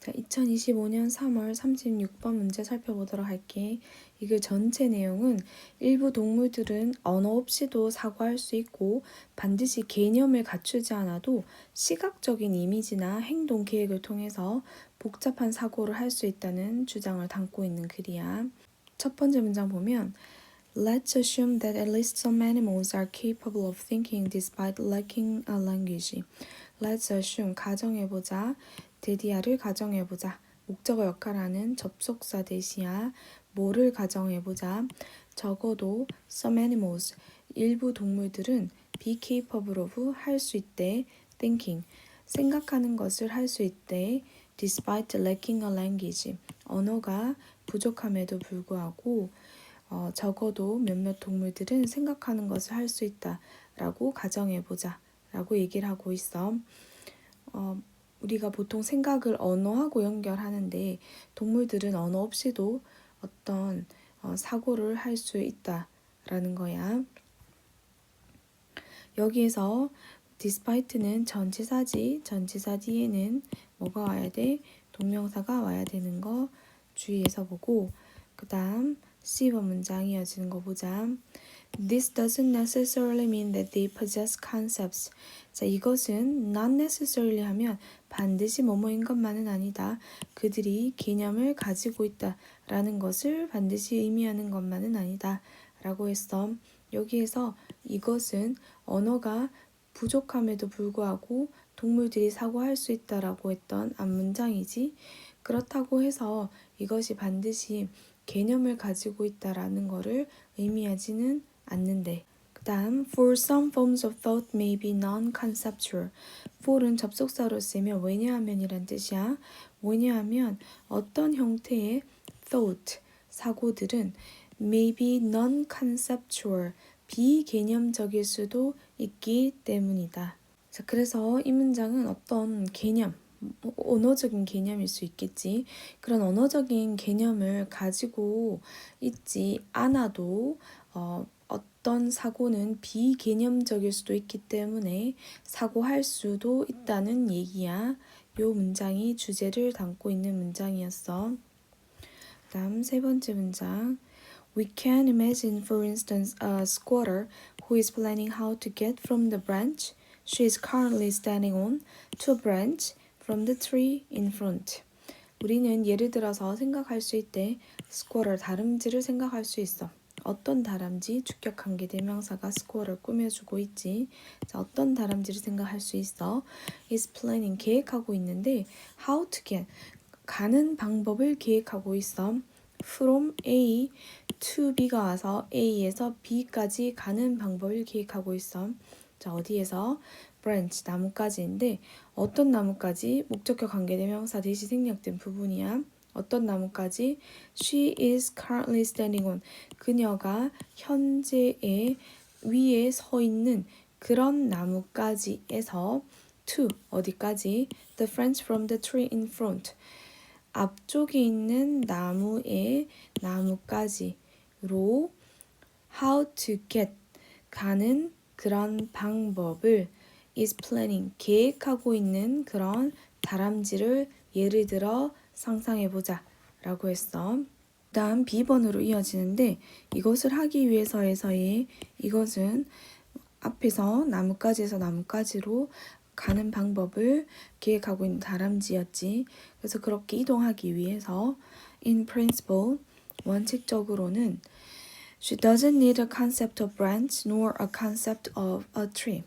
자, 2025년 3월 36번 문제 살펴보도록 할게. 이글 전체 내용은 일부 동물들은 언어 없이도 사고할 수 있고 반드시 개념을 갖추지 않아도 시각적인 이미지나 행동 계획을 통해서 복잡한 사고를 할 수 있다는 주장을 담고 있는 글이야. 첫 번째 문장 보면 Let's assume that at least some animals are capable of thinking despite lacking a language. Let's assume 가정해보자. 데디아를 가정해보자. 목적어 역할하는 접속사 대시야. 뭐를 가정해보자. 적어도 some animals, 일부 동물들은 be capable of 할 수 있대. thinking, 생각하는 것을 할 수 있대. despite lacking a language, 언어가 부족함에도 불구하고 적어도 몇몇 동물들은 생각하는 것을 할 수 있다 라고 가정해보자 라고 얘기를 하고 있어. 우리가 보통 생각을 언어하고 연결하는데 동물들은 언어 없이도 어떤 사고를 할 수 있다라는 거야. 여기에서 despite는 전치사지, 전치사 뒤에는 뭐가 와야 돼? 동명사가 와야 되는 거 주의해서 보고, 그 다음 C번 문장 이어지는 거 보자. This doesn't necessarily mean that they possess concepts. 자, 이것은 not necessarily 하면 반드시 뭐뭐인 것만은 아니다. 그들이 개념을 가지고 있다 라는 것을 반드시 의미하는 것만은 아니다 라고 했어. 여기에서 이것은 언어가 부족함에도 불구하고 동물들이 사고할 수 있다라고 했던 앞문장이지. 그렇다고 해서 이것이 반드시 개념을 가지고 있다라는 것을 의미하지는 않는데. 그 다음 For some forms of thought may be non-conceptual. for은 접속사로 쓰면 왜냐하면이란 뜻이야. 왜냐하면 어떤 형태의 thought, 사고들은 may be non-conceptual, 비개념적일 수도 있기 때문이다. 자, 그래서 이 문장은 어떤 개념, 언어적인 개념일 수 있겠지. 그런 언어적인 개념을 가지고 있지 않아도 어떤 사고는 비개념적일 수도 있기 때문에 사고할 수도 있다는 얘기야. 요 문장이 주제를 담고 있는 문장이었어. 다음 세 번째 문장. We can imagine, for instance, a squatter who is planning how to get from the branch she is currently standing on to a branch from the tree in front. 우리는 예를 들어서 생각할 수 있대. squatter, 다람쥐를 생각할 수 있어. 어떤 다람쥐? 주격관계 대명사가 squatter 꾸며주고 있지. 자, 어떤 다람쥐를 생각할 수 있어? is planning, 계획하고 있는데 how to get, 가는 방법을 계획하고 있어. from A to B가 와서 A에서 B까지 가는 방법을 계획하고 있어. 자, 어디에서? branch, 나뭇가지인데 어떤 나뭇가지? 목적격 관계대명사 대시 생략된 부분이야. 어떤 나뭇가지? She is currently standing on, 그녀가 현재에 위에 서 있는 그런 나뭇가지에서 to, 어디까지? The branch from the tree in front, 앞쪽에 있는 나무의 나뭇가지로 how to get, 가는 그런 방법을 is planning, 계획하고 있는 그런 다람쥐를 예를 들어 상상해보자 라고 했어. 다음 B번으로 이어지는데 이것을 하기 위해서에서의 이것은 앞에서 나뭇가지에서 나뭇가지로 가는 방법을 계획하고 있는 다람쥐였지. 그래서 그렇게 이동하기 위해서 in principle, 원칙적으로는 she doesn't need a concept of branch nor a concept of a tree.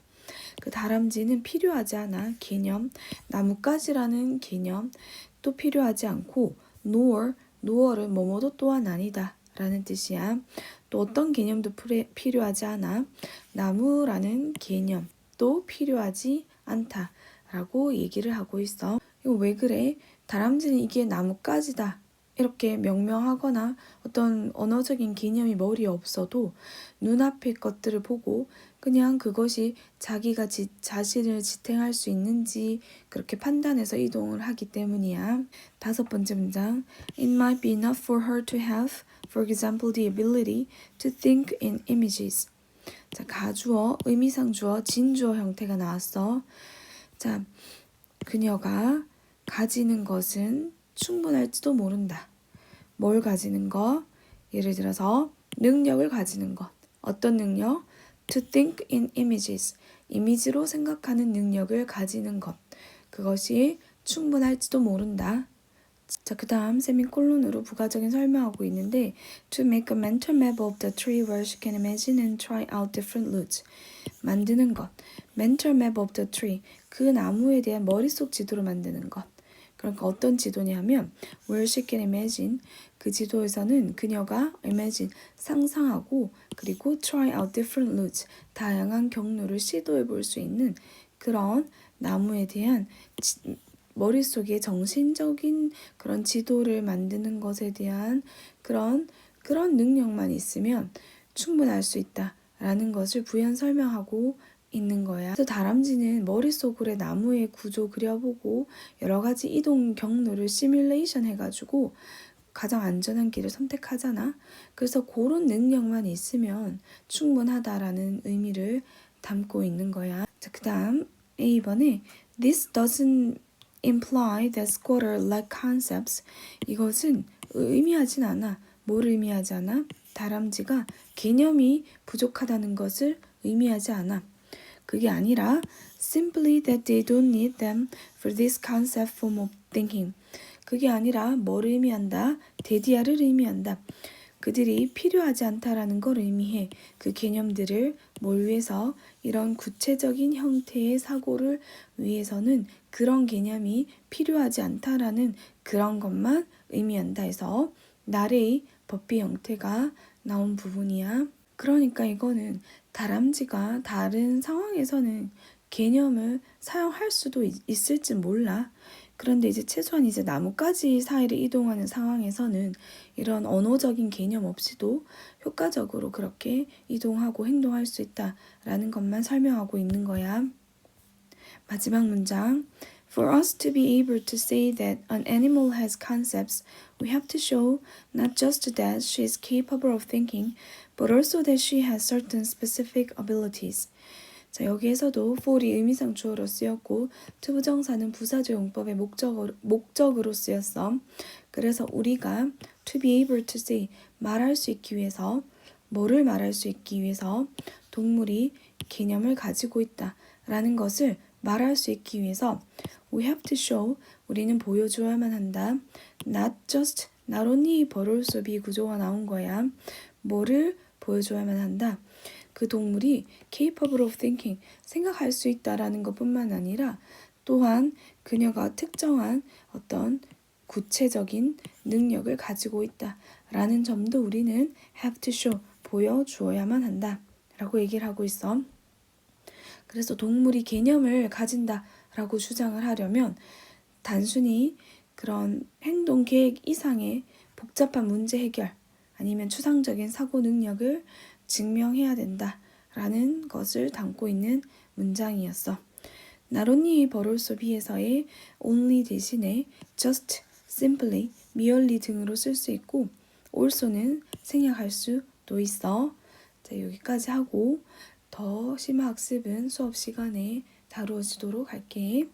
그 다람쥐는 필요하지 않아. 개념, 나뭇가지라는 개념 또 필요하지 않고 nor은 뭐뭐도 또한 아니다 라는 뜻이야. 또 어떤 개념도 필요하지 않아. 나무라는 개념도 필요하지 않다 라고 얘기를 하고 있어. 이거 왜 그래? 다람쥐는 이게 나뭇가지다 이렇게 명명하거나 어떤 언어적인 개념이 머리에 없어도 눈앞의 것들을 보고 그냥 그것이 자기가 자신을 지탱할 수 있는지 그렇게 판단해서 이동을 하기 때문이야. 다섯 번째 문장. It might be enough for her to have, for example, the ability to think in images. 자, 가주어, 의미상 주어, 진주어 형태가 나왔어. 자, 그녀가 가지는 것은 충분할지도 모른다. 뭘 가지는 것? 예를 들어서 능력을 가지는 것. 어떤 능력? To think in images. 이미지로 생각하는 능력을 가지는 것. 그것이 충분할지도 모른다. 자, 그 다음 세미콜론으로 부가적인 설명하고 있는데 To make a mental map of the tree where she can imagine and try out different roots. 만드는 것. Mental map of the tree. 그 나무에 대한 머릿속 지도를 만드는 것. 그러니까 어떤 지도냐면 Where she can imagine. 그 지도에서는 그녀가 imagine, 상상하고 그리고 try out different roots. 다양한 경로를 시도해 볼 수 있는 그런 나무에 대한 머릿속에 정신적인 그런 지도를 만드는 것에 대한 그런 능력만 있으면 충분할 수 있다라는 것을 부연 설명하고 있는 거야. 그래서 다람쥐는 머릿속으로 나무의 구조 그려보고 여러 가지 이동 경로를 시뮬레이션 해가지고 가장 안전한 길을 선택하잖아. 그래서 그런 능력만 있으면 충분하다라는 의미를 담고 있는 거야. 자, 그 다음 A번에 This doesn't imply that squatter lack concepts. 이것은 의미하진 않아. 뭘 의미하지 않아? 다람쥐가 개념이 부족하다는 것을 의미하지 않아. 그게 아니라 simply that they don't need them for this concept form of thinking. 그게 아니라 뭘 의미한다? 데디아를 의미한다. 그들이 필요하지 않다라는 걸 의미해. 그 개념들을 뭘 위해서? 이런 구체적인 형태의 사고를 위해서는 그런 개념이 필요하지 않다라는 그런 것만 의미한다 해서 나레의 법비 형태가 나온 부분이야. 그러니까 이거는 다람쥐가 다른 상황에서는 개념을 사용할 수도 있을지 몰라. 그런데 이제 최소한 이제 나뭇가지 사이를 이동하는 상황에서는 이런 언어적인 개념 없이도 효과적으로 그렇게 이동하고 행동할 수 있다라는 것만 설명하고 있는 거야. 마지막 문장. For us to be able to say that an animal has concepts, we have to show not just that she is capable of thinking, but also that she has certain specific abilities. 자, 여기에서도 for이 의미상 주어로 쓰였고 투부정사는 부사조 용법의 목적으로 쓰였어. 그래서 우리가 to be able to say, 말할 수 있기 위해서, 뭐를 말할 수 있기 위해서 동물이 개념을 가지고 있다라는 것을 말할 수 있기 위해서 we have to show, 우리는 보여줘야만 한다. not just, not only but also be 구조가 나온 거야. 뭐를 보여줘야만 한다. 그 동물이 capable of thinking, 생각할 수 있다라는 것뿐만 아니라 또한 그녀가 특정한 어떤 구체적인 능력을 가지고 있다라는 점도 우리는 have to show, 보여주어야만 한다라고 얘기를 하고 있어. 그래서 동물이 개념을 가진다라고 주장을 하려면 단순히 그런 행동 계획 이상의 복잡한 문제 해결 아니면 추상적인 사고 능력을 증명해야 된다라는 것을 담고 있는 문장이었어. Not only but also be에서의 only 대신에 just, simply, merely 등으로 쓸 수 있고 also는 생략할 수도 있어. 자, 여기까지 하고 더 심화 학습은 수업 시간에 다루어지도록 할게.